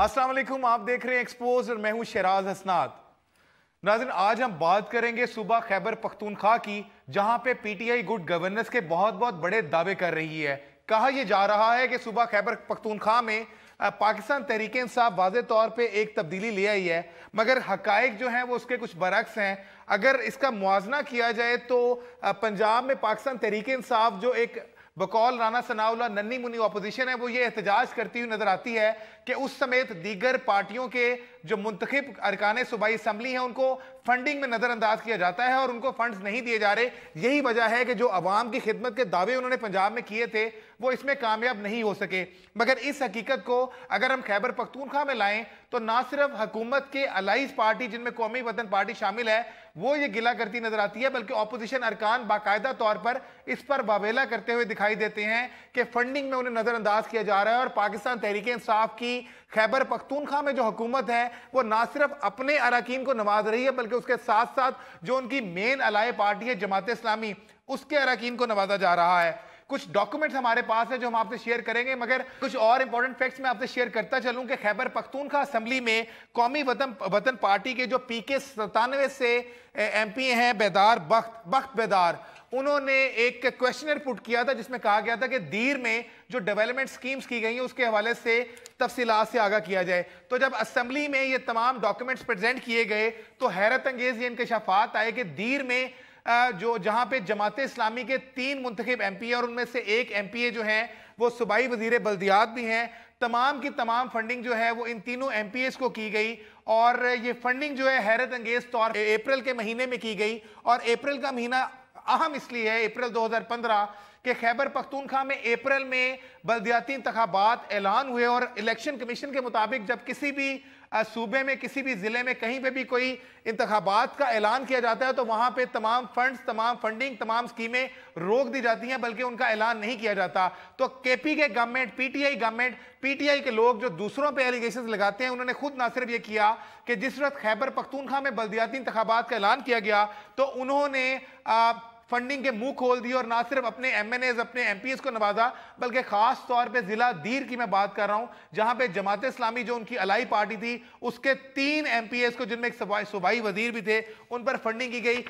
अस्सलाम वालेकुम, आप देख रहे हैं एक्सपोज और मैं हूं शहराज हसनात। नाज़रीन, आज हम बात करेंगे सूबा खैबर पख्तूनख्वा की, जहां पे पीटीआई गुड गवर्नेंस के बहुत बहुत बड़े दावे कर रही है। कहा यह जा रहा है कि सूबा खैबर पख्तूनख्वा में पाकिस्तान तहरीक इंसाफ वाज़े तौर पे एक तब्दीली ले आई है, मगर हकायक जो हैं वो उसके कुछ बरक्स हैं। अगर इसका मुआजना किया जाए तो पंजाब में पाकिस्तान तहरीक इंसाफ जो एक बकौल राना सनाउल्लाह नन्ही मुन्नी अपोजिशन है, वो ये एहतजाज करती हुई नजर आती है कि उस समेत दीगर पार्टियों के जो मुंतखब अरकान सूबाई असम्बली हैं उनको फंडिंग में नजरअंदाज किया जाता है और उनको फंड्स नहीं दिए जा रहे। यही वजह है कि जो अवाम की खिदमत के दावे उन्होंने पंजाब में किए थे वो इसमें कामयाब नहीं हो सके। मगर इस हकीकत को अगर हम खैबर पख्तूनख्वा में लाएं तो ना सिर्फ हुकूमत के अलाइज पार्टी जिनमें कौमी वतन पार्टी शामिल है वो ये गिला करती नजर आती है, बल्कि अपोजिशन अरकान बाकायदा तौर पर इस पर वावेला करते हुए दिखाई देते हैं कि फंडिंग में उन्हें नजरअंदाज किया जा रहा है। और पाकिस्तान तहरीक इंसाफ की खैबर पख्तूनख्वा में जो हुकूमत है वो ना सिर्फ अपने अरकान को नवाज रही है, बल्कि उसके साथ साथ जो उनकी मेन अलाई पार्टी है जमात इस्लामी, उसके अरकान को नवाजा जा रहा है। कुछ डॉक्यूमेंट्स हमारे पास है जो हम आपसे शेयर करेंगे, मगर कुछ और इंपॉर्टेंट फैक्ट्स मैं आपसे शेयर करता चलूं कि खैबर पख्तूनख्वा असेंबली में कौमी वतन पार्टी के जो PK 97 से MP हैं बेदार बख्त बेदार, उन्होंने एक क्वेश्चनर पुट किया था जिसमें कहा गया था कि दीर में जो डेवलपमेंट स्कीम्स की गई हैं उसके हवाले से तफसीलात से आगाह किया जाए। तो जब असेंबली में ये तमाम डॉक्यूमेंट्स प्रेजेंट किए गए तो हैरत अंगेज ये इंकशाफात आए कि दीर में जो जहां पे जमात इस्लामी के 3 मुंतखब MP है और उनमें से एक MPA जो हैं वो सूबाई वजीर बल्दियात भी हैं, तमाम की तमाम फंडिंग जो है वो इन तीनों MPAs को की गई। और ये फंडिंग जो है हैरत अंगेज तौर अप्रैल के महीने में की गई। और अप्रैल का महीना अहम इसलिए है, अप्रैल 2015 के खैबर पख्तूनख्वा में अप्रैल में बल्दियाती इंतखाबात ऐलान हुए और इलेक्शन कमीशन के मुताबिक जब किसी भी सूबे में किसी भी जिले में कहीं पे भी कोई इंतखाबात का ऐलान किया जाता है तो वहां पे तमाम फंड्स, तमाम फंडिंग, तमाम स्कीमें रोक दी जाती हैं, बल्कि उनका ऐलान नहीं किया जाता। तो KP के गवर्नमेंट, PTI के लोग जो दूसरों पे एलिगेशंस लगाते हैं, उन्होंने खुद ना सिर्फ ये किया कि जिस वक्त खैबर पख्तूनख्वा में बल्दियाती इंतखाबात का ऐलान किया गया तो उन्होंने फंडिंग के मुंह खोल दिए और ना सिर्फ अपने MNAs, अपने MPs को नवाजा, बल्कि खास तौर पे जिला दीर की मैं बात कर रहा हूं जहां पे जमात इस्लामी जो उनकी अलाई पार्टी थी उसके 3 MPAs को, जिनमें एक सूबाई वजीर भी थे, उन पर फंडिंग की गई।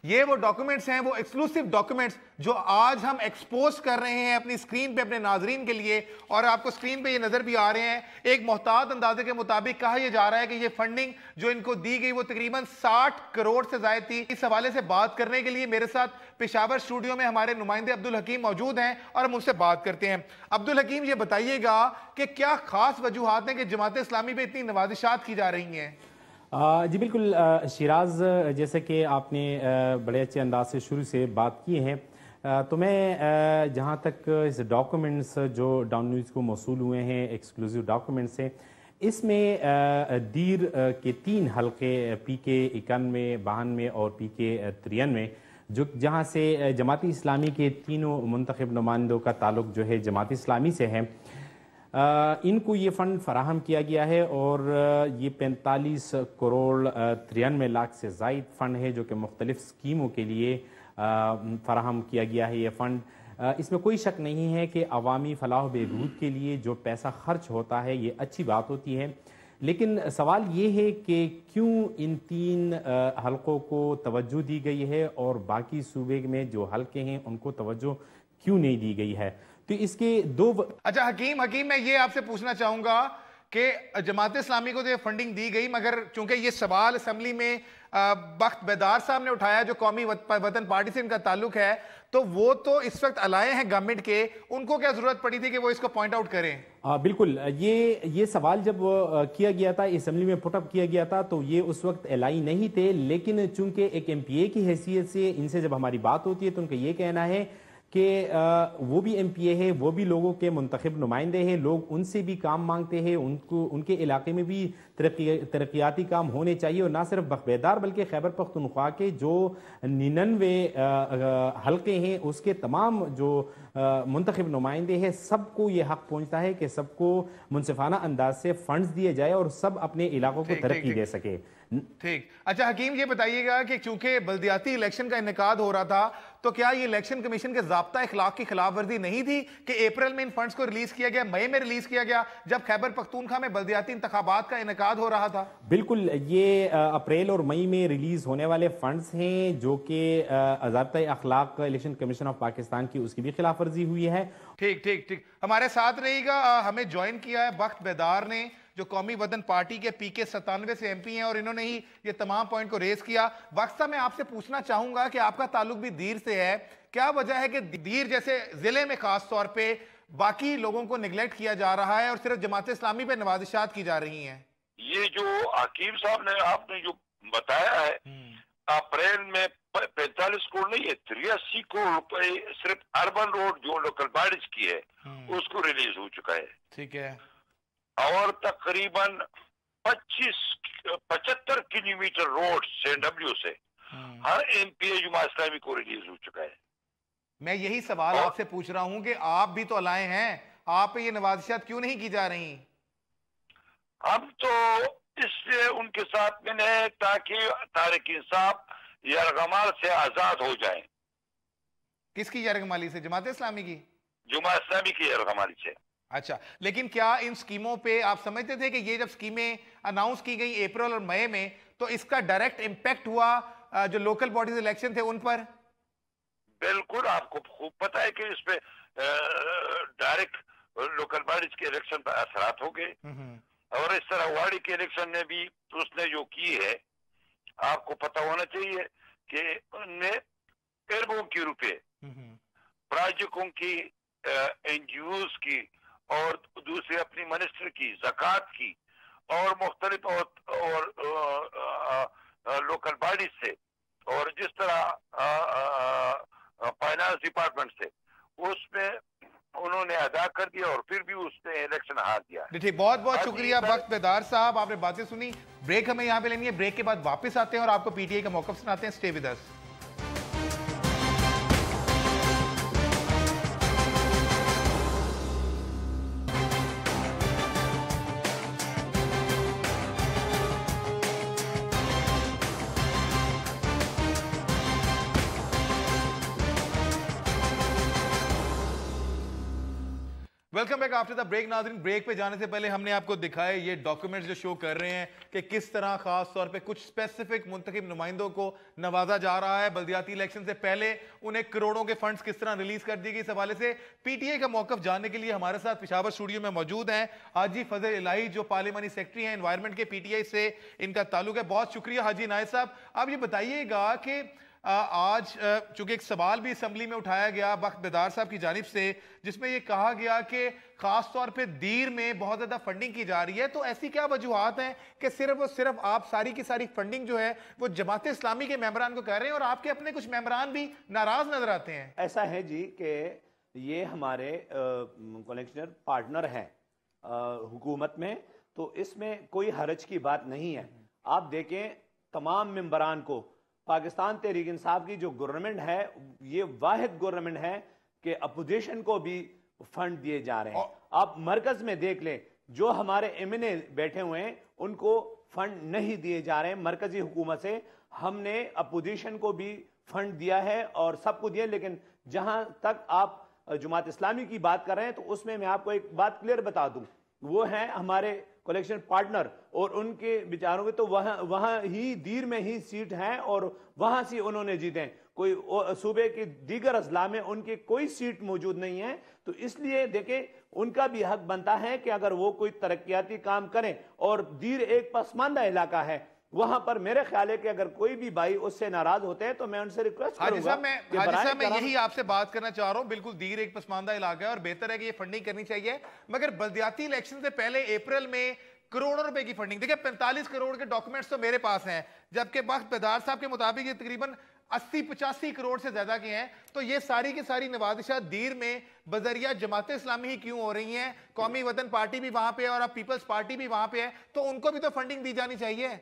ये वो डॉक्यूमेंट्स हैं, वो एक्सक्लूसिव डॉक्यूमेंट्स जो आज हम एक्सपोज कर रहे हैं अपनी स्क्रीन पे अपने नाजरीन के लिए, और आपको स्क्रीन पे ये नजर भी आ रहे हैं। एक मोहतात अंदाजे के मुताबिक कहा यह जा रहा है कि ये फंडिंग जो इनको दी गई वो तकरीबन 60 करोड़ से ज्यादा थी। इस हवाले से बात करने के लिए मेरे साथ पेशावर स्टूडियो में हमारे नुमाइंदे अब्दुल हकीम मौजूद हैं और हम उनसे बात करते हैं। अब्दुल हकीम, ये बताइएगा कि क्या खास वजूहात हैं कि जमात इस्लामी पे इतनी नवाजिशात की जा रही हैं? जी बिल्कुल शिराज, जैसे कि आपने बड़े अच्छे अंदाज से शुरू से बात की है, तो मैं जहाँ तक इस डॉक्यूमेंट्स जो डाउन न्यूज़ को मौसूल हुए हैं, एक्सक्लूसिव डॉक्यूमेंट्स हैं, इसमें दीर के 3 हल्के PK 91, 92 और PK 93 जो जहाँ से जमाती इस्लामी के तीनों मुंतखब नुमाइंदों का ताल्लुक जो है जमात इस्लामी से है, इनको ये फ़ंड फराहम किया गया है। और ये 45 करोड़ 93 लाख से ज़ायद फ़ंड है जो कि मुख्तलिफ़ स्कीमों के लिए फराहम किया गया है। ये फ़ंड, इसमें कोई शक नहीं है कि अवामी फलाह बहबूद के लिए जो पैसा खर्च होता है ये अच्छी बात होती है, लेकिन सवाल ये है कि क्यों इन 3 हलकों को तवज्जो दी गई है और बाकी सूबे में जो हलके हैं उनको तवज्जो क्यों नहीं दी गई है? तो इसके 2 अच्छा हकीम, मैं ये आपसे पूछना चाहूंगा कि जमात इस्लामी को तो ये फंडिंग दी गई, मगर चूंकि ये सवाल असेंबली में बख्त बेदार साहब ने उठाया जो कौमी वतन पार्टी से इनका ताल्लुक है, तो वो तो इस वक्त अलाए हैं गवर्नमेंट के, उनको क्या जरूरत पड़ी थी कि वो इसको पॉइंट आउट करें? बिल्कुल, ये सवाल जब किया गया था, असेंबली में पुटअप किया गया था, तो ये उस वक्त एलाई नहीं थे, लेकिन चूंकि एक MPA की हैसियत से इनसे जब हमारी बात होती है तो उनका ये कहना है कि वो भी MPA है, वो भी लोगों के मुंतखब नुमाइंदे हैं, लोग उनसे भी काम मांगते हैं, उनको उनके इलाके में भी तरक्याती काम होने चाहिए। और ना सिर्फ बख्त बल्कि खैबर पख्तूनख्वा के जो 99 हलके हैं उसके तमाम जो منتخب نمائندے ہیں سب کو یہ حق پہنچتا ہے کہ سب کو منصفانہ انداز سے فنڈز دیے جائے اور سب اپنے علاقوں کو ترقی دے سکے. ٹھیک. اچھا حکیم یہ بتائیے گا کہ چونکہ بلدیاتی الیکشن کا انعقاد ہو رہا تھا تو کیا یہ الیکشن کمیشن کے ضابطہ اخلاق کی خلاف ورزی نہیں تھی کہ اپریل میں ان فنڈز کو ریلیز کیا گیا, مئی میں ریلیز کیا گیا جب خیبر پختونخوا میں بلدیاتی انتخابات کا انعقاد ہو رہا تھا؟ بالکل, یہ اپریل اور مئی میں ریلیز ہونے والے فنڈز ہیں جو کہ ضابطہ اخلاق الیکشن کمیشن آف پاکستان کی اس کی بھی خلاف ورزی ہوئی ہے. ٹھیک ٹھیک ٹھیک, ہمارے ساتھ رہی گا. ہمیں جوائن کیا ہے وقت بیدار نے جو قومی وطن پارٹی کے PK 97 سے MP ہیں اور انہوں نے ہی یہ تمام پوائنٹ کو ریز کیا. وقت صاحب میں آپ سے پوچھنا چاہوں گا کہ آپ کا تعلق بھی دیر سے ہے, کیا وجہ ہے کہ دیر جیسے ضلع میں خاص طور پہ باقی لوگوں کو نگلیکٹ کیا جا رہا ہے اور صرف جماعت اسلامی پہ نوازشات کی جا رہی ہیں؟ یہ جو حکیم صاحب نے آپ نے جو بتایا ہے اپریل میں 45 کروڑ نہیں ہے 83 کروڑ روپے صرف اربن روڈ جو لوکل باڈیز کی ہے اس کو ریلیز ہو چکا ہے. ٹھیک ہے. اور تقریباً 75 کلومیٹر روڈ CNW سے ہر MP جماعت اسلامی کو ریلیز ہو چکا ہے. میں یہی سوال آپ سے پوچھ رہا ہوں کہ آپ بھی تو الائے ہیں, آپ پہ یہ نوازشات کیوں نہیں کی جا رہی؟ ہم تو اس سے ان کے ساتھ میں نے تاکہ تحریک انصاف یرغمال سے آزاد ہو جائیں. کس کی یرغمالی سے؟ جماعت اسلامی کی؟ جماعت اسلامی کی یرغمالی سے. اچھا, لیکن کیا ان سکیموں پہ آپ سمجھتے تھے کہ یہ جب سکیمیں اناؤنس کی گئی اپریل اور مئی میں تو اس کا ڈائریکٹ امپیکٹ ہوا جو لوکل باڈیز الیکشن تھے ان پر؟ بالکل, آپ کو خوب پتہ ہے کہ اس پہ ڈائریکٹ لوکل باڈیز کے الیکشن پر اثرات ہو گئے. اور اس طرح واڑی کے الیکشن میں بھی اس نے جو کی ہے آپ کو پتہ ہونا چاہیے کہ ان نے اربوں کی روپے پراجیکٹوں کی NGOs کی اور دوسرے اپنی منسٹر کی زکوٰۃ کی اور مختلف اور لوکل باڈیز سے اور جس طرح فائنانس ڈپارٹمنٹ سے اس میں انہوں نے ادا کر دیا اور پھر بھی اس نے الیکشن ہار دیا. بہت بہت شکریہ وقت بیدار صاحب, آپ نے باتیں سنی. بریک ہمیں یہاں پہ لینی ہے, بریک کے بعد واپس آتے ہیں اور آپ کو PTI کا موقف سناتے ہیں. Stay with us. Welcome back after the break. ناظرین, بریک پہ جانے سے پہلے ہم نے آپ کو دکھائے یہ ڈاکیومنٹس جو شو کر رہے ہیں کہ کس طرح خاص طور پہ کچھ اسپیسیفک منتخب نمائندوں کو نوازا جا رہا ہے. بلدیاتی الیکشن سے پہلے انہیں کروڑوں کے فنڈز کس طرح ریلیز کر دی گئی. اس حوالے سے PTI کا موقف جاننے کے لیے ہمارے ساتھ پشاور اسٹوڈیو میں موجود ہیں حاجی فضل الہی جو پارلیمانی سیکرٹری ہیں انوائرمنٹ کے. PTI سے ان کا تعلق ہے. بہت شکریہ حاجی نائب صاحب. آپ یہ بتائیے گا کہ آج چونکہ ایک سوال بھی اسمبلی میں اٹھایا گیا وقت بیدار صاحب کی جانب سے جس میں یہ کہا گیا کہ خاص طور پہ دیر میں بہت زیادہ فنڈنگ کی جا رہی ہے, تو ایسی کیا وجوہات ہیں کہ صرف اور صرف آپ ساری کی ساری فنڈنگ جو ہے وہ جماعت اسلامی کے ممبران کو کہہ رہے ہیں اور آپ کے اپنے کچھ ممبران بھی ناراض نظر آتے ہیں؟ ایسا ہے جی کہ یہ ہمارے کلیکشنر پارٹنر ہیں حکومت میں, تو اس میں کوئی حرج کی بات نہیں ہے. آپ دیکھیں تمام ممبران کو پاکستان تحریک انصاف کی جو گورنمنٹ ہے یہ واحد گورنمنٹ ہے کہ اپوزیشن کو بھی فنڈ دیے جا رہے ہیں. آپ مرکز میں دیکھ لیں جو ہمارے MNA بیٹھے ہوئے ہیں ان کو فنڈ نہیں دیے جا رہے ہیں. مرکزی حکومت سے ہم نے اپوزیشن کو بھی فنڈ دیا ہے اور سب کو دیا, لیکن جہاں تک آپ جماعت اسلامی کی بات کر رہے ہیں تو اس میں آپ کو ایک بات کلیئر بتا دوں, وہ ہیں ہمارے کلیکشن پارٹنر اور ان کے بیچاروں کے تو وہاں ہی دیر میں ہی سیٹ ہیں اور وہاں سے انہوں نے جیتے ہیں. کوئی صوبے کے دیگر اضلاع میں ان کے کوئی سیٹ موجود نہیں ہے, تو اس لیے دیکھیں ان کا بھی حق بنتا ہے کہ اگر وہ کوئی ترقیاتی کام کریں. اور دیر ایک پسماندہ علاقہ ہے, وہاں پر میرے خیال ہے کہ اگر کوئی بھی بھائی اس سے ناراض ہوتے ہیں تو میں ان سے ریکویسٹ کروں گا. حاجی صاحب میں یہی آپ سے بات کرنا چاہ رہا ہوں, بالکل دیر ایک پسماندہ علاقہ ہے اور بہتر ہے کہ یہ فنڈنگ کرنی چاہیے, مگر بلدیاتی الیکشن سے پہلے اپریل میں کروڑوں روپے کی فنڈنگ, دیکھیں 45 کروڑ کے ڈاکیومنٹس تو میرے پاس ہیں, جبکہ وقت بیدار صاحب کے مطابق یہ تقریباً 80-85 کروڑ سے زیادہ کے ہیں. تو یہ ساری کی ساری نوازشات دیر میں بذریعہ جماعت اسلامی ہی کیوں ہو رہی ہیں؟ قومی وطن پارٹی بھی وہاں پہ ہے اور اب پیپلز پارٹی بھی وہاں پہ ہے, تو ان کو بھی تو فنڈنگ دی جانی چاہیے.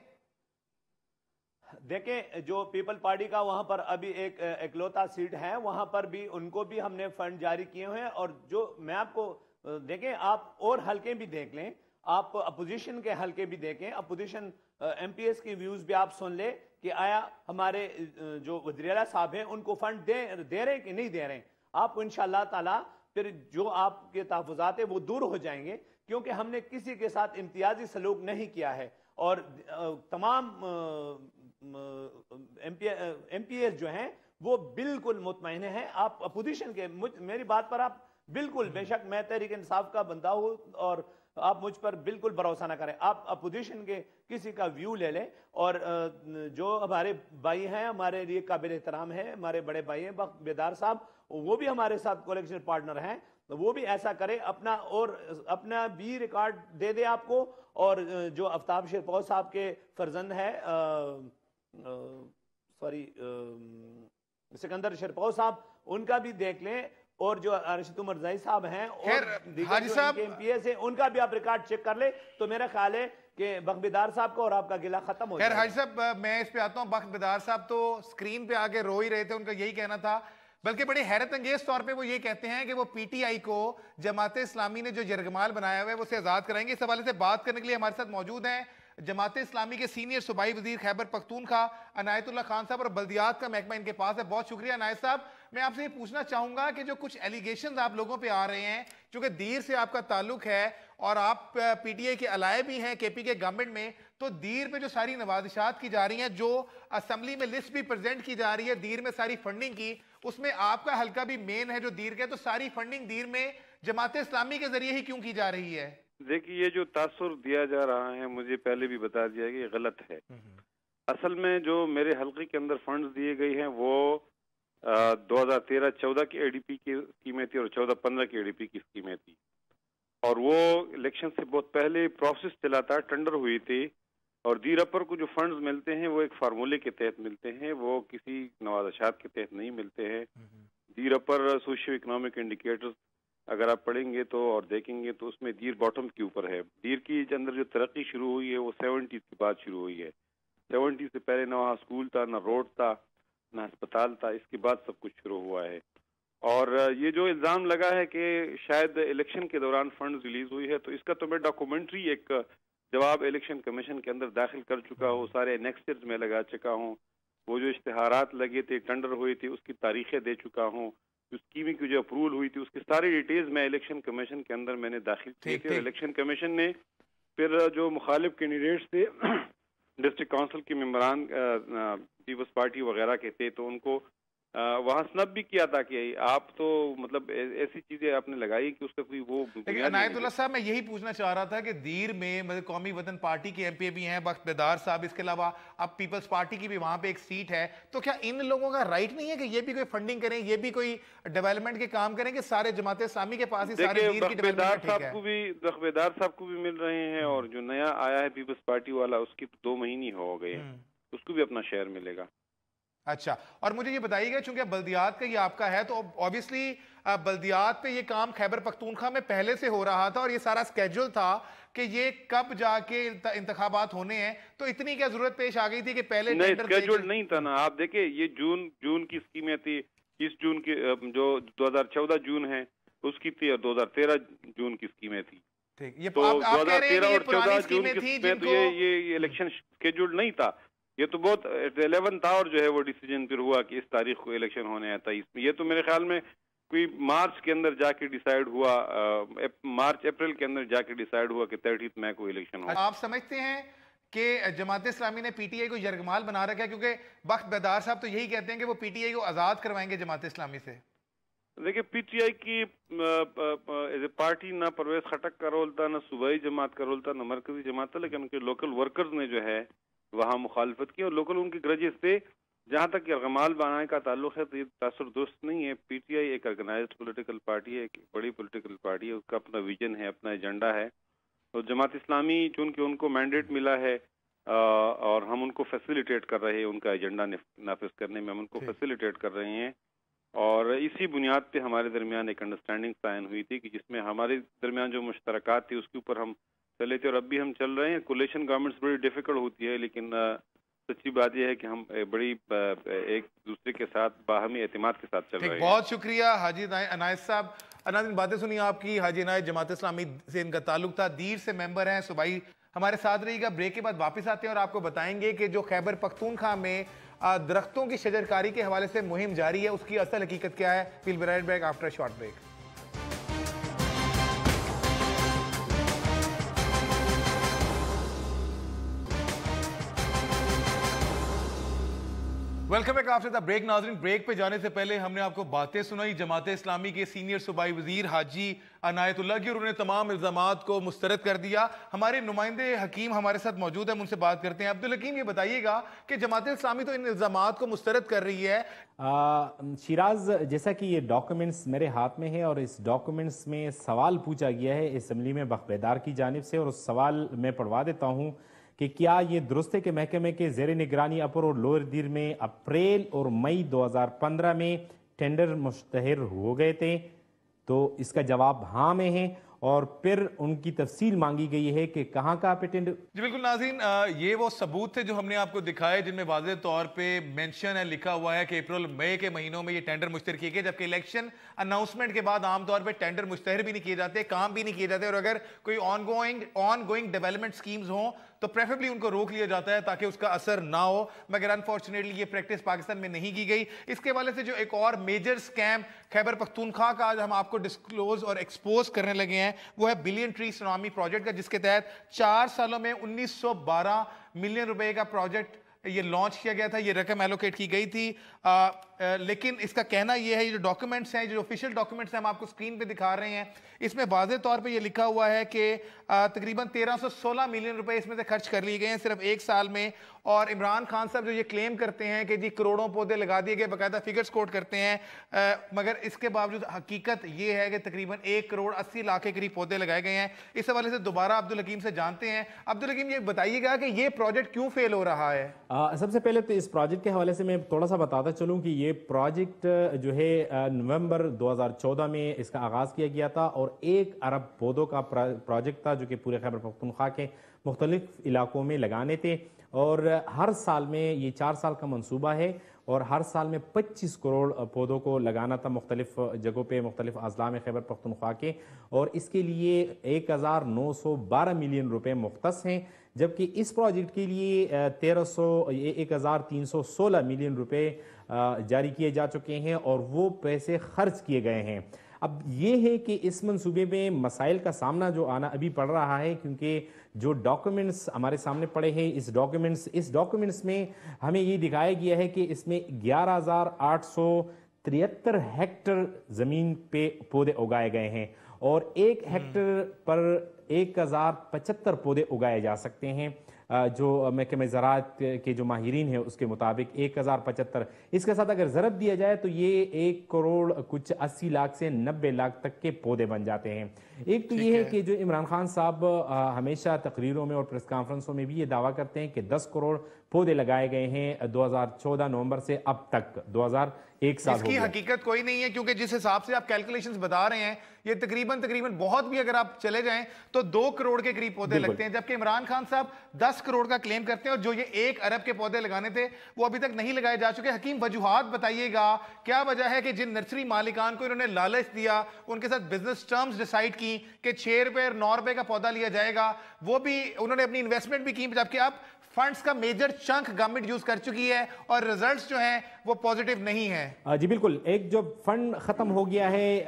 देखें, जो पीपल पार्टी का वहां पर अभी एक इकलौता सीट है, वहां पर भी उनको भी हमने फंड जारी किए हुए हैं। और जो मैं आपको देखें, आप और हलके भी देख लें, आप अपोजिशन के हलके भी देखें, अपोजिशन एमपीएस की व्यूज भी आप सुन ले कि आया हमारे जो वज़ीर आला साहब हैं उनको फंड दे रहे हैं कि नहीं दे रहे हैं। आप इंशाअल्लाह ताला फिर जो आपके तहफ़्फ़ुज़ात है वो दूर हो जाएंगे, क्योंकि हमने किसी के साथ इम्तियाजी सलूक नहीं किया है। और तमाम एमपीएस जो हैं वो बिल्कुल मुतमईन हैं। आप अपोजिशन के मेरी बात पर आप बिल्कुल, बेशक मैं तहरीक इंसाफ का बंदा हूँ और आप मुझ पर बिल्कुल भरोसा ना करें, आप अपोजिशन के किसी का व्यू ले लें। और जो हमारे भाई हैं, हमारे लिए काबिल एहतराम है, हमारे बड़े भाई हैं बख्त बेदार साहब, वो भी हमारे साथ कोलेक्शन पार्टनर हैं, तो वो भी ऐसा करे अपना, और अपना भी रिकॉर्ड दे दे आपको। और जो आफ्ताब शेरपौर साहब के फर्जंद है, सॉरी सिकंदर शेरपौर साहब, उनका भी देख लें। और जो अरशद उमर जाई साहब हैं और हाजी साहब एमपीएस है, उनका भी आप रिकॉर्ड चेक कर ले, तो मेरा ख्याल है कि बख्तबिदार साहब का और आपका गिला खत्म हो खैर जाएगा। हाजी साहब, मैं इस पे आता हूँ। बख्तबिदार साहब तो स्क्रीन पे आके रो ही रहे थे, उनका यही कहना था, बल्कि बड़ी हैरत अंगेज तौर पे वो ये कहते हैं कि वो पीटीआई को जमात इस्लामी ने जो यरगमाल बनाया हुआ है वो उसे आज़ाद कराएंगे। इस हवाले से बात करने के लिए हमारे साथ मौजूद हैं जमात इस्लामी के सीनियर सूबाई वजीर खैबर पख्तूनख्वा अनायतुल्लाह खान साहब, और बल्दियात का महकमा इनके पास है। बहुत शुक्रिया अनायत साहब। मैं आपसे ये पूछना चाहूंगा कि जो कुछ एलिगेशंस आप लोगों पे आ रहे हैं, चूंकि दीर से आपका ताल्लुक है और आप पीटीआई के अलाए भी हैं केपी के गवर्नमेंट में, तो दीर पे जो सारी नवाजिशात की जा रही हैं, जो असम्बली में लिस्ट भी प्रेजेंट की जा रही है दीर में सारी फंडिंग की, उसमें आपका हल्का भी मेन है जो दीर का है, तो सारी फंडिंग दीर में जमात इस्लामी के जरिए ही क्यों की जा रही है? देखिए, ये जो तासुर दिया जा रहा है, मुझे पहले भी बता दिया कि ये गलत है। असल में जो मेरे हल्के के अंदर फंड्स दिए गए हैं वो 2013-14 की एडीपी की स्कीमें थी और 14-15 की एडीपी की स्कीमें थी, और वो इलेक्शन से बहुत पहले प्रोसेस चला था, टेंडर हुई थी। और दीर अपर को जो फंड्स मिलते हैं वो एक फार्मूले के तहत मिलते हैं, वो किसी नवाजात के तहत नहीं मिलते हैं। दीर अपर सोशियो इकोनॉमिक इंडिकेटर्स अगर आप पढ़ेंगे तो और देखेंगे तो उसमें दीर बॉटम के ऊपर है। दीर की अंदर जो तरक्की शुरू हुई है वो 70s के बाद शुरू हुई है। 70 से पहले ना वहाँ स्कूल था, ना रोड था, ना अस्पताल था, इसके बाद सब कुछ शुरू हुआ है। और ये जो इल्ज़ाम लगा है कि शायद इलेक्शन के दौरान फंड रिलीज हुई है, तो इसका तो मैं डॉक्यूमेंट्री एक जवाब इलेक्शन कमीशन के अंदर दाखिल कर चुका हूँ, सारे नेक्स्टर्स में लगा चुका हूँ। वो जो इश्तिहारात लगे थे, टेंडर हुई थी, उसकी तारीखें दे चुका हूँ। जो स्कीमिंग की जो अप्रूवल हुई थी उसकी सारी डिटेल्स मैं इलेक्शन कमीशन के अंदर मैंने दाखिल किए थे। इलेक्शन कमीशन ने फिर जो मुखालिफ कैंडिडेट्स थे डिस्ट्रिक्ट काउंसिल के मेंबरान पीपल्स पार्टी वगैरह के थे, तो उनको वहाँ स्नब भी किया था कि आप तो मतलब ऐसी चीजें आपने लगाई कि उसका कोई वो। लेकिन अनायतुल्लाह साहब, मैं यही पूछना चाह रहा था कि दीर में मतलब कौमी वतन पार्टी के एमपी भी हैं बख्त बेदार साहब, इसके अलावा अब पीपल्स पार्टी की भी वहां पे एक सीट है, तो क्या इन लोगों का राइट नहीं है कि ये भी कोई फंडिंग करें, ये भी कोई डेवलपमेंट के काम करें, कि सारे जमात इस्लामी के पास ही सारे दीर की डेवलपमेंट ठीक है? बख्तबिदार साहब को भी मिल रहे हैं, और जो नया आया है पीपल्स पार्टी वाला उसकी 2 महीने हो गए, उसको भी अपना शेयर मिलेगा। अच्छा, और मुझे ये बताइएगा, चूंकि बल्दियात का ये आपका है, तो ऑब्वियसली बल्दियात पे ये काम खैबर पख्तूनख्वा में पहले से हो रहा था और ये सारा स्केड्यूल था कि ये कब जाके इंतखाबात होने हैं, तो इतनी क्या जरूरत पेश आ गई थी कि पहले नहीं, स्केड्यूल नहीं था ना। आप देखिए, ये जून की स्कीमें थी, इस जून की जो 2014 जून है उसकी थी, और 2013 जून की स्कीमें थी। ठीक, ये तो आप कह रहे हैं कि ये 2013 और 14 जून स्कीमें थी की जिनको ये इलेक्शन स्केड्यूल नहीं था, ये तो बहुत रेलेवेंट था, और जो है वो डिसीजन फिर हुआ कि इस तारीख को इलेक्शन होने आता है। इसमें ये तो मेरे ख्याल में कोई मार्च के अंदर जाके डिसाइड हुआ, मार्च अप्रैल के अंदर जाके डिसाइड हुआ कि 30 मई को इलेक्शन हो। आप समझते हैं कि जमात इस्लामी ने पीटीआई को यरगमाल बना रखा है? क्योंकि बख्त बेदार साहब तो यही कहते हैं कि वो पीटीआई को आजाद करवाएंगे जमात इस्लामी से। देखिए, पीटीआई की एज ए पार्टी ना परवेज खटक का रोल था, ना सूबाई जमात का रोल था, ना मरकजी जमात था, लेकिन उनके लोकल वर्कर्स ने जो है वहाँ मुखालफत की, और लोकल उनके ग्रजेस थे। जहाँ तक यरगमाल बनाने का ताल्लुक है तो ये तासुर दुरुस्त नहीं है। पीटीआई एक ऑर्गेनाइज्ड पॉलिटिकल पार्टी है, एक बड़ी पॉलिटिकल पार्टी है, उसका अपना विजन है, अपना एजेंडा है। और जमात इस्लामी चूंकि उनको मैंडेट मिला है और हम उनको फैसिलिटेट कर रहे हैं, उनका एजेंडा नाफिज करने में हम उनको फैसिलिटेट कर रहे हैं, और इसी बुनियाद पे हमारे दरमियान एक अंडरस्टैंडिंग साइन हुई थी कि जिसमें हमारे दरमियान जो मुश्तरकात थी उसके ऊपर हम चले थे, और अब भी हम चल रहे हैं। कोलिशन गवर्नमेंट्स बड़ी डिफिकल्ट होती है, लेकिन सच्ची बात यह है कि हम बड़ी एक दूसरे के साथ बाहमी एतमाद के साथ चल रहे हैं। बहुत शुक्रिया हाजी अनायत साहब। नाज़रीन, बातें सुनिए आपकी। हाजी अनायत जमात इस्लामी से इनका ताल्लुक था, दीर से मेंबर हैं, सूबाई। हमारे साथ रहिएगा, ब्रेक के बाद वापस आते हैं और आपको बताएंगे कि जो खैबर पख्तूनख्वा में दरख्तों की शजरकारी के हवाले से मुहिम जारी है, उसकी असल हकीकत क्या है। Will be right back after a short break. Welcome back after the break. नाज़रीन, ब्रेक पे जाने से पहले हमने आपको बातें सुनाई जमात इस्लामी के सीनियर सूबाई वजीर हाजी अनायतुल्लाह की, और उन्होंने तमाम इल्ज़ामात को मुस्तरद कर दिया। हमारे नुमाइंदे हकीम हमारे साथ मौजूद है, उनसे बात करते हैं। अब्दुल हकीम, ये बताइएगा कि जमात इस्लामी तो इन इल्ज़ामात को मुस्तरद कर रही है। शिराज, जैसा कि ये डॉक्यूमेंट्स मेरे हाथ में है और इस डॉक्यूमेंट्स में सवाल पूछा गया है असम्बली में बख्बेदार की जानिब से, और उस सवाल में पढ़वा देता हूँ कि क्या ये दुरुस्त है कि महकमे के ज़ेर निगरानी अपर और लोअर दीर में अप्रैल और मई 2015 में टेंडर मुश्तहर हो गए थे? तो इसका जवाब हाँ में है, और फिर उनकी तफसील मांगी गई है कि कहाँ कहाँ पे टेंडर। जी बिल्कुल नाज़रीन, ये वो सबूत थे जो हमने आपको दिखाए, जिनमें वाज़ेह तौर पे मेंशन है, लिखा हुआ है कि अप्रैल मई के महीनों में ये टेंडर मुश्तहर किए गए, जबकि इलेक्शन अनाउंसमेंट के बाद आमतौर पे टेंडर मुश्तहर भी नहीं किए जाते, काम भी नहीं किए जाते, और अगर कोई ऑनगोइंग डेवलपमेंट स्कीम्स हों तो प्रेफरेबली उनको रोक लिया जाता है ताकि उसका असर ना हो। मगर अनफॉर्चुनेटली ये प्रैक्टिस पाकिस्तान में नहीं की गई। इसके हवाले से जो एक और मेजर स्कैम खैबर पख्तूनख्वा का आज हम आपको डिस्क्लोज और एक्सपोज करने लगे हैं, वो है बिलियन ट्री सुनामी प्रोजेक्ट का, जिसके तहत 4 सालों में 1912 मिलियन रुपए का प्रोजेक्ट ये लॉन्च किया गया था। ये रकम एलोकेट की गई थी, लेकिन इसका कहना ये है, ये जो डॉक्यूमेंट्स हैं, जो ऑफिशियल डॉक्यूमेंट्स हैं, हम आपको स्क्रीन पे दिखा रहे हैं, इसमें वाज़ेह तौर पे ये लिखा हुआ है कि तकरीबन 1316 मिलियन रुपए इसमें से खर्च कर लिए गए हैं सिर्फ एक साल में। और इमरान खान साहब जो ये क्लेम करते हैं कि जी करोड़ों पौधे लगा दिए गए, बाकायदा फिगर्स कोट करते हैं, मगर इसके बावजूद हकीकत ये है कि तकरीबन 1 करोड़ 80 लाख के करीब पौधे लगाए गए हैं। इस हवाले से दोबारा अब्दुल हकीम से जानते हैं। अब्दुल हकीम, ये बताइएगा कि ये प्रोजेक्ट क्यों फेल हो रहा है? सबसे पहले तो इस प्रोजेक्ट के हवाले से मैं थोड़ा सा बताता चलूँ कि ये प्रोजेक्ट जो है नवंबर 2014 में इसका आगाज़ किया गया था, और 1 अरब पौधों का प्रोजेक्ट था जो कि पूरे खैबर पख्तूनख्वा के मुख्तलिफ इलाकों में लगाने थे। और हर साल में ये 4 साल का मंसूबा है, और हर साल में 25 करोड़ पौधों को लगाना था मुख्तलिफ जगहों पे, मुख्तलिफ अजला में खैबर पख्तूनख्वा के, और इसके लिए 1912 मिलियन रुपए मुख्तस हैं, जबकि इस प्रोजेक्ट के लिए 1316 मिलियन रुपए जारी किए जा चुके हैं, और वो पैसे खर्च किए गए हैं। अब ये है कि इस मंसूबे में मसाइल का सामना जो आना अभी पड़ रहा है, क्योंकि जो डॉक्यूमेंट्स हमारे सामने पड़े हैं, इस डॉक्यूमेंट्स में हमें ये दिखाया गया है कि इसमें 11,873 हेक्टर ज़मीन पे पौधे उगाए गए हैं, और 1 हेक्टर पर 1075 पौधे उगाए जा सकते हैं। जो महकमे ज़राअत के जो माहिरीन हैं उसके मुताबिक 1075। इसके साथ अगर ज़रब दिया जाए तो ये 1 करोड़ कुछ 80 लाख से 90 लाख तक के पौधे बन जाते हैं। एक तो ये है कि जो इमरान खान साहब हमेशा तकरीरों में और प्रेस कॉन्फ्रेंसों में भी ये दावा करते हैं कि 10 करोड़ पौधे लगाए गए हैं 2014 नवंबर से अब तक 2001 साल। इसकी हकीकत कोई नहीं है, क्योंकि जिस हिसाब से आप कैलकुलेशंस बता रहे हैं, ये तकरीबन बहुत भी अगर आप चले जाएं तो 2 करोड़ के करीब पौधे लगते हैं, जबकि इमरान खान साहब 10 करोड़ का क्लेम करते हैं, और जो ये 1 अरब के पौधे लगाने थे वो अभी तक नहीं लगाए जा चुके। हकीम, वजूहात बताइएगा, क्या वजह है कि जिन नर्सरी मालिकान को इन्होंने लालच दिया, उनके साथ बिजनेस टर्म्स डिसाइड की कि 6 रुपए और 9 रुपए का पौधा लिया जाएगा, वो भी उन्होंने अपनी इन्वेस्टमेंट भी की, जबकि अब फंड्स का मेजर चंक गवर्नमेंट यूज कर चुकी है और रिजल्ट्स जो हैं वो पॉजिटिव नहीं है। जी बिल्कुल, एक जो फंड खत्म हो गया है,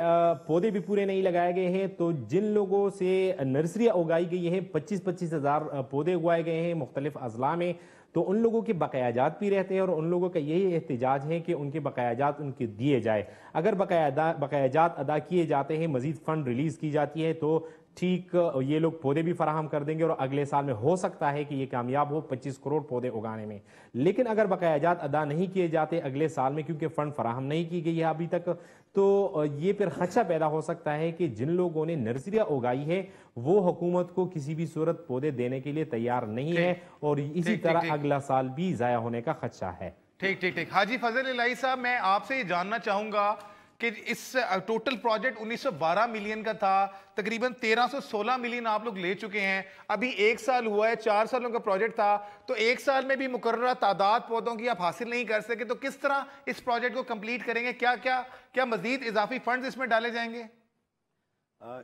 पौधे भी पूरे नहीं लगाए गए हैं, तो जिन लोगों से नर्सरियाँ उगाई गई हैं, 25-25 हज़ार पौधे उगाए गए हैं मुख्तलिफ अजला में, तो उन लोगों के बकायाजात भी रहते हैं, और उन लोगों का यही एहतिजाज है कि उनके बकायाजात उनके दिए जाए। अगर बकायाजात अदा किए जाते हैं, मजीद फंड रिलीज की जाती है, तो ठीक ये लोग पौधे भी फराहम कर देंगे, और अगले साल में हो सकता है कि ये कामयाब हो 25 करोड़ पौधे उगाने में। लेकिन अगर बकायाजात अदा नहीं किए जाते अगले साल में, क्योंकि फंड फराहम नहीं की गई है अभी तक, तो ये फिर खदशा पैदा हो सकता है कि जिन लोगों ने नर्सरियाँ उगाई है वो हुकूमत को किसी भी सूरत पौधे देने के लिए तैयार नहीं है, और इसी तरह अगला साल भी ज़ाया होने का खदशा है। ठीक। हाजी फजल इलाही साहब, मैं आपसे ये जानना चाहूंगा कि इस टोटल प्रोजेक्ट 1912 मिलियन का था, तकरीबन 1316 मिलियन आप लोग ले चुके हैं। अभी 1 साल हुआ है, 4 सालों का प्रोजेक्ट था, तो 1 साल में भी मुकर्ररा तादाद पौधों की आप हासिल नहीं कर सके, तो किस तरह इस प्रोजेक्ट को कंप्लीट करेंगे? क्या क्या क्या मजीद इजाफी फंड्स इसमें डाले जाएंगे?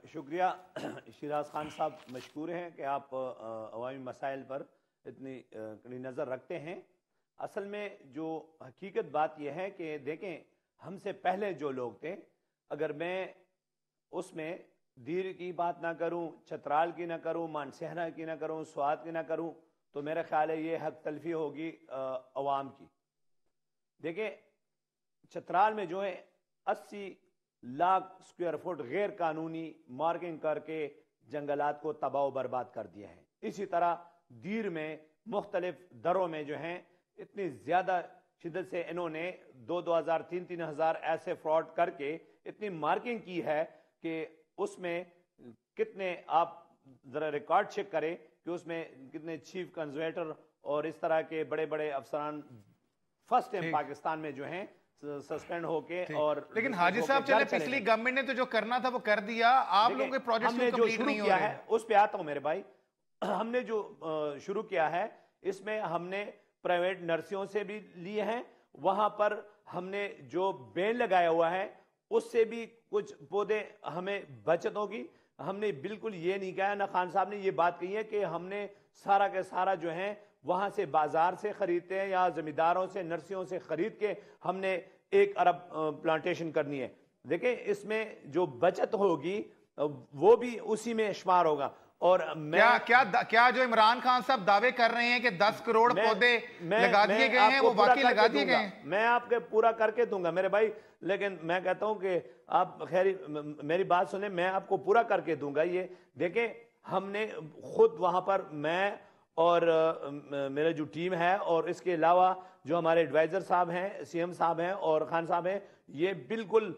शुक्रिया शिराज खान साहब, मशकूर हैं कि आप अवामी मसाइल पर इतनी कड़ी नज़र रखते हैं। असल में जो हकीकत बात यह है कि देखें, हमसे पहले जो लोग थे, अगर मैं उसमें दीर की बात ना करूं, चतराल की ना करूं, मानसहरा की ना करूं, स्वात की ना करूं, तो मेरा ख्याल है ये हक तलफी होगी अवाम की। देखें, चतराल में जो है 80 लाख स्क्वायर फुट गैर कानूनी मार्किंग करके जंगलात को तबाह बर्बाद कर दिया है। इसी तरह दीर में मुख्तलिफ दरों में जो हैं इतनी ज़्यादा शिद्दत से इन्होंने 2,000 3,000 ऐसे फ्रॉड करके इतनी मार्किंग की है कि उसमें कितने, आप ज़रा रिकॉर्ड चेक करें कि उसमें कितने चीफ कंजर्वेटर और इस तरह के बड़े बड़े अफसरान फर्स्ट टाइम पाकिस्तान में जो हैं सस्पेंड होके। और लेकिन हाजी साहब, चले पिछली गवर्नमेंट ने तो जो करना था वो कर दिया, आप लोगों के प्रोजेक्ट हमने जो शुरू किया है उस पे आता हूं मेरे भाई। हमने जो शुरू किया है इसमें हमने प्राइवेट नर्सियों से भी लिए हैं, वहां पर हमने जो बैन लगाया हुआ है उससे भी कुछ पौधे हमें बचत होगी। हमने बिल्कुल ये नहीं कहा, ना खान साहब ने ये बात कही है कि हमने सारा के सारा जो है वहां से बाजार से खरीदते हैं या जमींदारों से, नर्सियों से खरीद के हमने 1 अरब प्लांटेशन करनी है। देखें, इसमें जो बचत होगी वो भी उसी में शुमार होगा। और क्या जो इमरान खान साहब दावे कर रहे हैं कि 10 करोड़ पौधे लगा दिए गए हैं, वो वाकई लगा दिए गए हैं? मैं आपके पूरा करके दूंगा मेरे भाई, लेकिन मैं कहता हूं कि आप खैर मेरी बात सुने, मैं आपको पूरा करके दूंगा। ये देखें, हमने खुद वहां पर, मैं और मेरा जो टीम है और इसके अलावा जो हमारे एडवाइजर साहब हैं, सीएम साहब हैं और खान साहब हैं, ये बिल्कुल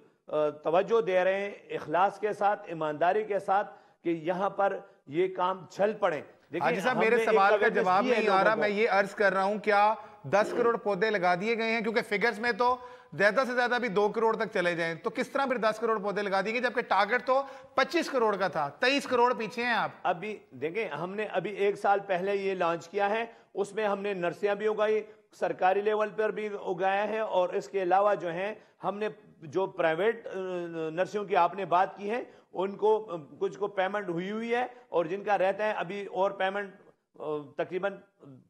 तवज्जो दे रहे हैं इखलास के साथ, ईमानदारी के साथ कि यहाँ पर ये काम चल पड़े। हाजी साहब, मेरे सवाल का जवाब नहीं आ रहा। मैं ये अर्ज कर रहा हूं, क्या 10 करोड़ पौधे लगा दिए गए हैं? क्योंकि फिगर्स में तो ज्यादा से ज्यादा भी 2 करोड़ तक चले जाएं, तो किस तरह फिर 10 करोड़ पौधे लगा दिए गए, जबकि टारगेट तो 25 करोड़ का था? 23 करोड़ पीछे हैं आप। अभी देखें, हमने अभी 1 साल पहले ये लॉन्च किया है, उसमें हमने नर्सियां भी उगाई, सरकारी लेवल पर भी उगाया है, और इसके अलावा जो है हमने जो प्राइवेट नर्सियों की आपने बात की है उनको कुछ को पेमेंट हुई है, और जिनका रहता है अभी और पेमेंट तकरीबन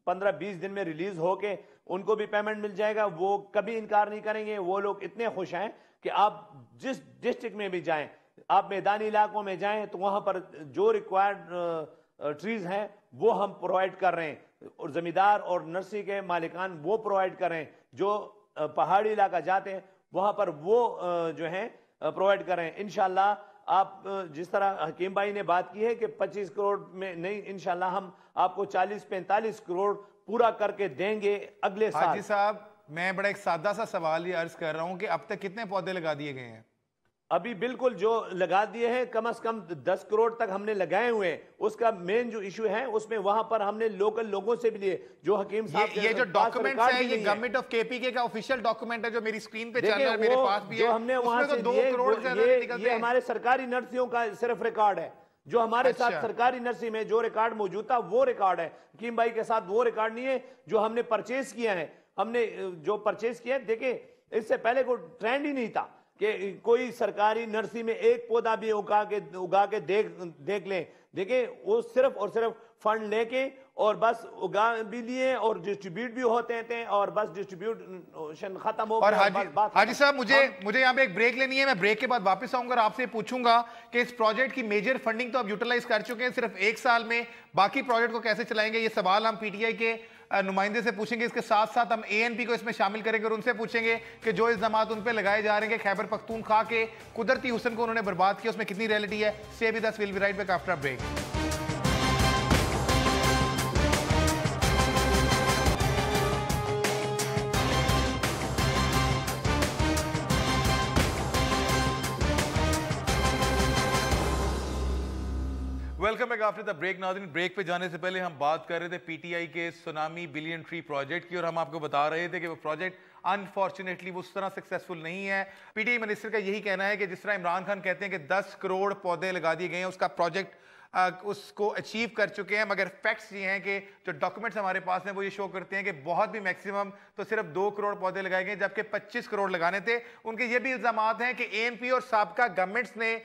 15-20 दिन में रिलीज होके उनको भी पेमेंट मिल जाएगा। वो कभी इनकार नहीं करेंगे। वो लोग इतने खुश हैं कि आप जिस डिस्ट्रिक्ट में भी जाएं, आप मैदानी इलाकों में जाएं, तो वहां पर जो रिक्वायर्ड ट्रीज हैं वो हम प्रोवाइड कर रहे हैं, और जमींदार और नर्सरी के मालिकान वो प्रोवाइड कर रहे हैं। जो पहाड़ी इलाका जाते हैं वहां पर वो जो है प्रोवाइड कर रहे हैं। इंशाल्लाह आप जिस तरह हकीम भाई ने बात की है कि 25 करोड़ में नहीं, इंशाल्लाह हम आपको 40-45 करोड़ पूरा करके देंगे अगले साल। हाजी साहब, मैं बड़ा एक सादा सा सवाल ये अर्ज कर रहा हूं कि अब तक कितने पौधे लगा दिए गए हैं? अभी बिल्कुल जो लगा दिए हैं कम से कम 10 करोड़ तक हमने लगाए हुए हैं। उसका मेन जो इशू है उसमें वहां पर हमने लोकल लोगों से भी लिए, जो हकीम साहब ये जो डॉक्यूमेंट्स है, ये गवर्नमेंट ऑफ केपीके का ऑफिशियल डॉक्यूमेंट है जो मेरी स्क्रीन पे चल रहा है, मेरे पास भी है। जो हमने वहां से 2 करोड़ से ज्यादा निकलते हैं। ये हमारे सरकारी नर्सियों का सिर्फ रिकॉर्ड है। जो हमारे साथ सरकारी नर्सरी में जो रिकॉर्ड मौजूद था वो रिकॉर्ड है। हकीम भाई के साथ वो रिकॉर्ड नहीं है जो हमने परचेज किया है। हमने जो परचेज किया है, देखिए इससे पहले कोई ट्रेंड ही नहीं था कि कोई सरकारी नर्सरी में एक पौधा भी उगा के देख लें। देखिए वो सिर्फ और सिर्फ फंड लेके और बस उगा भी लिए और डिस्ट्रीब्यूट भी होते थे, और बस डिस्ट्रीब्यूशन खत्म हो और गया। हाजी साहब, मुझे यहाँ पे एक ब्रेक लेनी है। मैं ब्रेक के बाद वापस आऊंगा और आपसे पूछूंगा कि इस प्रोजेक्ट की मेजर फंडिंग तो आप यूटिलाइज कर चुके हैं सिर्फ 1 साल में, बाकी प्रोजेक्ट को कैसे चलाएंगे? ये सवाल हम पीटीआई के नुमाइंदे से पूछेंगे। इसके साथ साथ हम एएनपी को इसमें शामिल करेंगे और उनसे पूछेंगे कि जो इल्जामात उन पे लगाए जा रहे हैं कि खैबर पख्तूनख्वा के कुदरती हुस्न को उन्होंने बर्बाद किया, उसमें कितनी रियलिटी है। Stay with us, will be right back after break. Welcome back after the break. नाज़रीन, ब्रेक पे जाने से पहले हम बात कर रहे थे पीटीआई के सुनामी बिलियन ट्री प्रोजेक्ट की, और हम आपको बता रहे थे कि वो प्रोजेक्ट अनफॉर्चुनेटली उस तरह सक्सेसफुल नहीं है। पीटीआई मिनिस्टर का यही कहना है कि जिस तरह इमरान खान कहते हैं कि 10 करोड़ पौधे लगा दिए गए हैं, उसका प्रोजेक्ट उसको अचीव कर चुके हैं, मगर फैक्ट्स ये हैं कि जो डॉक्यूमेंट्स हमारे पास हैं वो ये शो करते हैं कि बहुत भी मैक्सिमम तो सिर्फ 2 करोड़ पौधे लगाए गए, जबकि 25 करोड़ लगाने थे। उनके ये भी इल्जामात हैं कि एएनपी और साबका गवर्नमेंट्स ने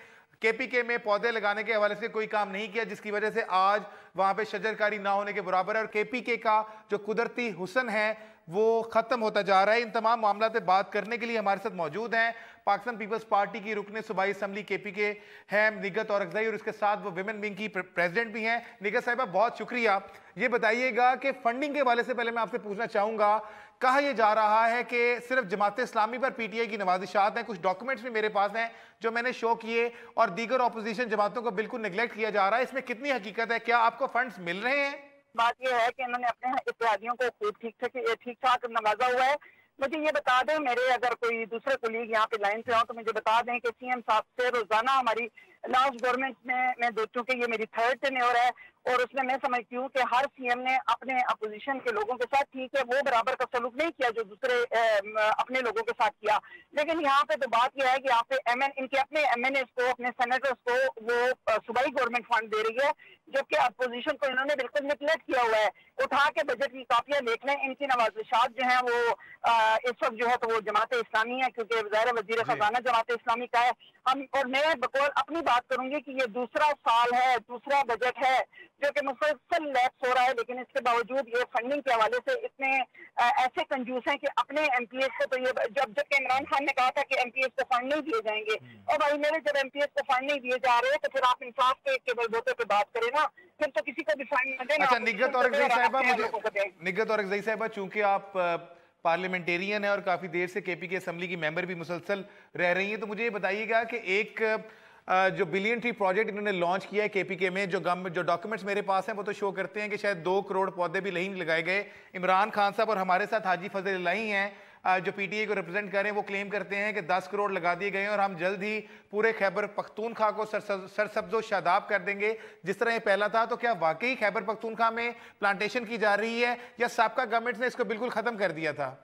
केपीके में पौधे लगाने के हवाले से कोई काम नहीं किया, जिसकी वजह से आज वहां पे शजरकारी ना होने के बराबर है और केपीके का जो कुदरती हुस्न है वो खत्म होता जा रहा है। इन तमाम मामलों पे बात करने के लिए हमारे साथ मौजूद हैं पाकिस्तान पीपल्स पार्टी की रुकने सूबाई असम्बली केपीके हैं निगत औरकज़ई, और इसके साथ वो विमेन विंग की प्रेसिडेंट भी हैं। निगत साहिबा, बहुत शुक्रिया। ये बताइएगा कि फंडिंग के हवाले से पहले मैं आपसे पूछना चाहूंगा, कहा यह जा रहा है कि सिर्फ जमात इस्लामी पर पीटीआई की नवाजिशात हैं, कुछ डॉक्यूमेंट्स भी मेरे पास हैं जो मैंने शो किए, और दीगर अपोजिशन जमातों को बिल्कुल निगलेक्ट किया जा रहा है, इसमें कितनी हकीकत है? क्या आपको फंड्स मिल रहे हैं? बात यह है कि इन्होंने अपने इत्यादियों को खूब ठीक ठाक नवाजा हुआ है। मुझे ये बता दें, मेरे अगर कोई दूसरे कोलीग यहाँ पे लाइन पे हो तो मुझे बता दें कि सीएम साहब से रोजाना हमारी लास्ट गवर्नमेंट में मैं देखती हूँ कि ये मेरी 3rd टेन्योर है, और उसमें मैं समझती हूँ कि हर सीएम ने अपने अपोजिशन के लोगों के साथ, ठीक है वो बराबर का सलूक नहीं किया जो दूसरे अपने लोगों के साथ किया, लेकिन यहाँ पे तो बात यह है कि यहाँ पे इनके अपने एमएनएस को, अपने सेनेटर्स को वो सूबाई गवर्नमेंट फंड दे रही है, जबकि अपोजिशन को इन्होंने बिल्कुल निगलेक्ट किया हुआ है। उठा के बजट की कापियां देख लें, इनकी नवाजिशात जो है वो इस वक्त जो है तो वो जमात इस्लामी है, क्योंकि वज़ीर वज़ीर खजाना जमात इस्लामी का है। और मैं बकौल अपनी बात करूंगी कि ये दूसरा साल है, दूसरा बजट है जो कि मुसलसल लैप्स हो रहा है, लेकिन इसके बावजूद ये फंडिंग के हवाले से इतने ऐसे कंजूस हैं कि अपने एमपीएस को तो ये जबकि इमरान खान ने कहा था कि एमपीएस को फंड नहीं दिए जाएंगे, और भाई मेरे जब एमपीएस को फंड नहीं दिए जा रहे तो फिर आप इंसाफ के बलबूते पे बात करें ना, फिर तो किसी को भी फंड न देना। अच्छा, निगत औरकज़ई साहिबा, चूंकि आप पार्लियामेंटेरियन है और काफी देर से केपीके असेंबली की मेंबर भी मुसलसल रह रही हैं, तो मुझे ये बताइएगा कि एक जो बिलियन ट्री प्रोजेक्ट इन्होंने लॉन्च किया है केपीके में, जो डॉक्यूमेंट्स मेरे पास हैं वो तो शो करते हैं कि शायद 2 करोड़ पौधे भी नहीं लगाए गए। इमरान खान साहब और हमारे साथ हाजी फजल इलाही हैं जो पीटीआई को रिप्रेजेंट कर रहे हैं, वो क्लेम करते हैं कि 10 करोड़ लगा दिए गए हैं और हम जल्द ही पूरे खैबर पख्तूनख्वा को सरसब्ज़ो शादाब कर देंगे जिस तरह ये पहला था। तो क्या वाकई खैबर पख्तूनख्वा में प्लांटेशन की जा रही है या साबका गवर्नमेंट ने इसको बिल्कुल खत्म कर दिया था?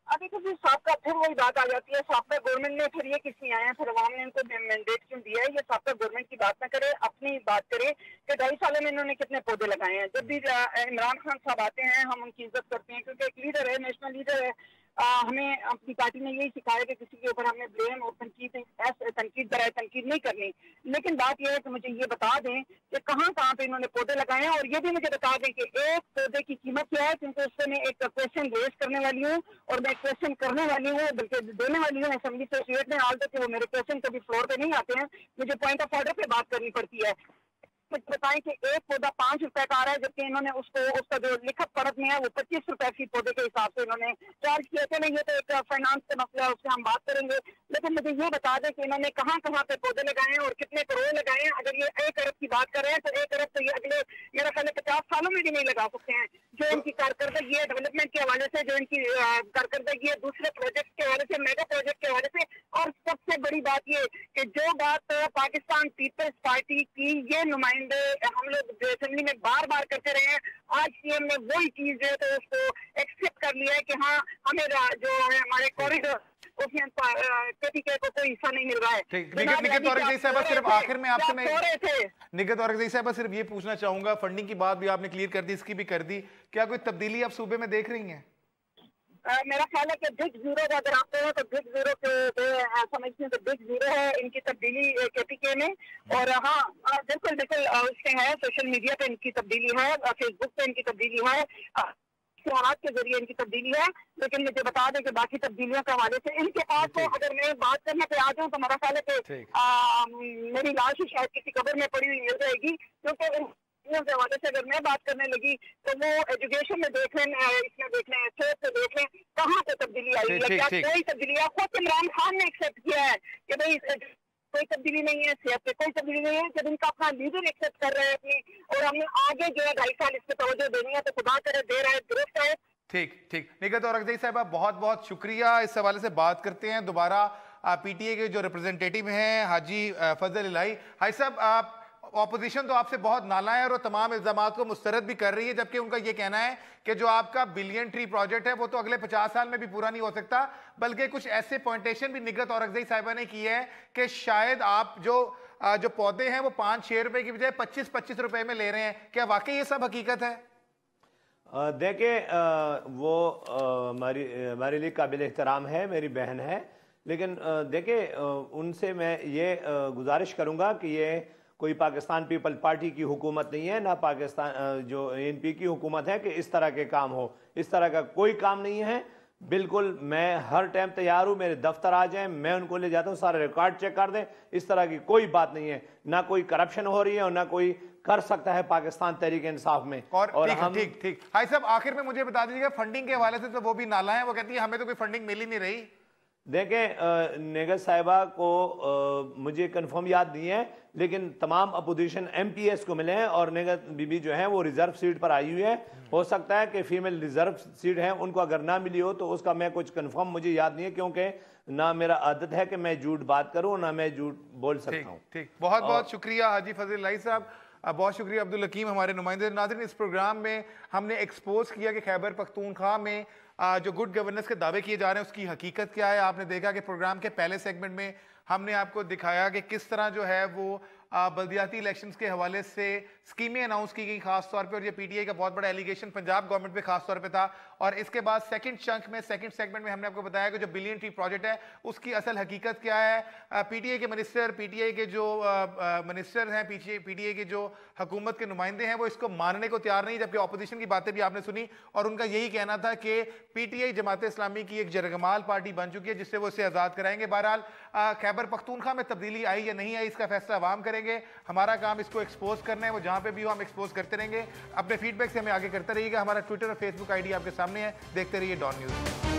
अभी तो साबका फिर वही बात आ जाती है, साबका गवर्नमेंट ने फिर ये किस लिए आए हैं, फिर अवाम ने इनको मैंडेट क्यों दिया है? ये साबका गवर्नमेंट की बात ना करे, अपनी बात करे कि 2.5 साल में इन्होंने कितने पौधे लगाए हैं। जब भी इमरान खान साहब आते हैं हम उनकी इज्जत करते हैं, क्योंकि एक लीडर है, नेशनल लीडर है। हमें अपनी पार्टी ने यही सिखाया कि किसी के ऊपर हमने ब्लेम और तनकीद बराए तनकीद नहीं करनी। लेकिन बात यह है कि मुझे ये बता दें कि कहाँ पे इन्होंने पौधे लगाए हैं, और ये भी मुझे बता दें कि एक पौधे की कीमत क्या है, क्योंकि उससे मैं एक क्वेश्चन रेज करने वाली हूँ और मैं क्वेश्चन करने वाली हूँ, बल्कि देने वाली हूँ असेंबली से स्टेट में। हाल तक वो मेरे क्वेश्चन कभी फ्लोर पे नहीं आते हैं, मुझे पॉइंट ऑफ ऑर्डर पे बात करनी पड़ती है। कुछ बताएं कि एक पौधा 5 रुपए का आ रहा है, जबकि इन्होंने उसका जो लिखत पढ़त में है वो 25 रुपए की पौधे के हिसाब से इन्होंने चार्ज किए थे। नहीं, ये तो एक फाइनेंस का मसला है, उससे हम बात करेंगे, लेकिन मुझे ये बता दें कि इन्होंने कहाँ पे पौधे लगाए हैं और कितने करोड़ लगाए हैं। अगर ये 1 अरब की बात कर रहे हैं तो 1 अरब तो ये अगले मेरा ख्याल 50 सालों में भी नहीं लगा सकते हैं। जो इनकी कारकर्दगी है डेवलपमेंट के हवाले से, जो इनकी कारकर्दगी है दूसरे प्रोजेक्ट के हवाले से, मेगा प्रोजेक्ट के हवाले से, और सबसे बड़ी बात ये कि जो बात पाकिस्तान पीपल्स पार्टी की ये नुमाइंदे हम लोग असेंबली में बार बार करते रहे हैं, आज सीएम ने वही चीज जो है तो उसको एक्सेप्ट कर लिया है कि हाँ हमें जो है हमारे कॉरिडोर उसमें केपीके को कोई हिस्सा नहीं मिल रहा है। निगत औरकज़ई साहिबा, सिर्फ आखिर में आपसे मैं निगत औरकज़ई साहिबा सिर्फ ये पूछना चाहूंगा, फंडिंग की बात भी आपने क्लियर कर दी, इसकी भी कर दी, क्या कोई तब्दीली आप सूबे में देख रही हैं? मेरा ख्याल है कि बिग जीरो अगर आप कहें तो बिग जीरो के समझते हैं तो बिग जीरो है इनकी तब्दीली केपीके में। और हाँ बिल्कुल उसके है, सोशल मीडिया पे इनकी तब्दीली है, फेसबुक पे इनकी तब्दीली है, इश्तिहारात के जरिए इनकी तब्दीली है। लेकिन मुझे बता दें कि बाकी तब्दीलियों के हवाले से इनके पास तो अगर मैं बात करने पे आ जाऊँ तो मेरा ख्याल है कि मेरी लाश ही शायद किसी कब्र में पड़ी हुई मिल जाएगी, क्योंकि के हवाले से अगर मैं बात करने लगी तो वो एजुकेशन में देख लें, इसमें देख लें, सेहत से देख लें, कहाँ पे तब्दीली आई है? क्या कोई तब्दीली? खुद इमरान खान ने एक्सेप्ट किया है कि भाई कोई तब्दीली नहीं है, सेहत पे कोई तब्दीली नहीं है, जब इनका अपना लीडर एक्सेप्ट कर रहे हैं अपनी, और हमने आगे जो है 2.5 साल इस पे तवज्जो देनी है, तो खुदा करे दे रहा है, दुरुस्त है। ठीक। निगत औरकज़ई साहिबा, बहुत बहुत शुक्रिया। इस हवाले से बात करते हैं दोबारा पीटीए के जो रिप्रेजेंटेटिव हैं हाजी फजल इलाही। हाजी साहब, आप ऑपोजिशन तो आपसे बहुत नालायक है और तमाम इल्जामात को मुस्तरद भी कर रही है, जबकि उनका ये कहना है कि जो आपका बिलियन ट्री प्रोजेक्ट है वो तो अगले 50 साल में भी पूरा नहीं हो सकता, बल्कि कुछ ऐसे पॉइंटेशन भी निगरत औरकज़ई साहिबा ने की है कि शायद आप जो पौधे हैं वो 5-6 रुपए की बजाय 25-25 रुपए में ले रहे हैं। क्या वाकई ये सब हकीकत है? देखिए, वो हमारे लिए काबिल एहतराम है, मेरी बहन है, लेकिन देखिए उनसे मैं ये गुजारिश करूंगा कि ये कोई पाकिस्तान पीपल पार्टी की हुकूमत नहीं है, ना पाकिस्तान जो ANP की हुकूमत है कि इस तरह के काम हो। इस तरह का कोई काम नहीं है। बिल्कुल मैं हर टाइम तैयार हूँ, मेरे दफ्तर आ जाएं, मैं उनको ले जाता हूँ, सारे रिकॉर्ड चेक कर दें। इस तरह की कोई बात नहीं है, ना कोई करप्शन हो रही है और ना कोई कर सकता है पाकिस्तान तहरीक इंसाफ में। और हम ठीक हाई साहब, आखिर में मुझे बता दीजिएगा, फंडिंग के हवाले से तो वो भी नाला है, वो कहती है हमें तो कोई फंडिंग मिल ही नहीं रही। देखें, नेगर साहिबा को मुझे कंफर्म याद नहीं है, लेकिन तमाम अपोजिशन MPs को मिले हैं और नेगर बीबी जो है वो रिजर्व सीट पर आई हुई है। हो सकता है कि फीमेल रिजर्व सीट है, उनको अगर ना मिली हो तो उसका मैं कुछ कंफर्म मुझे याद नहीं है, क्योंकि ना मेरा आदत है कि मैं झूठ बात करूं, ना मैं झूठ बोल सकता हूं। ठीक, बहुत बहुत शुक्रिया हाजी फजल इलाही साहब, बहुत शुक्रिया अब्दुल हकीम हमारे नुमाइंदे। नाज़रीन, इस प्रोग्राम में हमने एक्सपोज किया कि खैबर पख्तूनख्वा में जो गुड गवर्नेंस के दावे किए जा रहे हैं उसकी हकीकत क्या है। आपने देखा कि प्रोग्राम के पहले सेगमेंट में हमने आपको दिखाया कि किस तरह जो है वो बल्दियाती इलेक्शंस के हवाले से स्कीमें अनाउंस की गई खास तौर पे, और ये PTI का बहुत बड़ा एलिगेशन पंजाब गवर्नमेंट पे खास तौर पे था। और इसके बाद सेकंड चंक में, सेकंड सेगमेंट में हमने आपको बताया कि जो बिलियन ट्री प्रोजेक्ट है उसकी असल हकीकत क्या है। PTI के मिनिस्टर, PTI के जो मिनिस्टर हैं, PTI के जो हुकूमत के नुमाइंदे हैं, वो इसको मानने को तैयार नहीं, जबकि अपोजिशन की बातें भी आपने सुनी और उनका यही कहना था कि PTI जमात इस्लामी की एक जरगमाल पार्टी बन चुकी है जिससे वो इसे आज़ाद कराएंगे। बहरहाल खैबर पख्तूनख्वा में तब्दीली आई या नहीं आई इसका फैसला अवाम करेंगे। हमारा काम इसको एक्सपोज करना है, वो जहां पे भी हो हम एक्सपोज करते रहेंगे। अपने फीडबैक से हमें आगे करते रहिएगा। हमारा ट्विटर और फेसबुक ID आपके सामने है, देखते रहिए डॉन न्यूज़।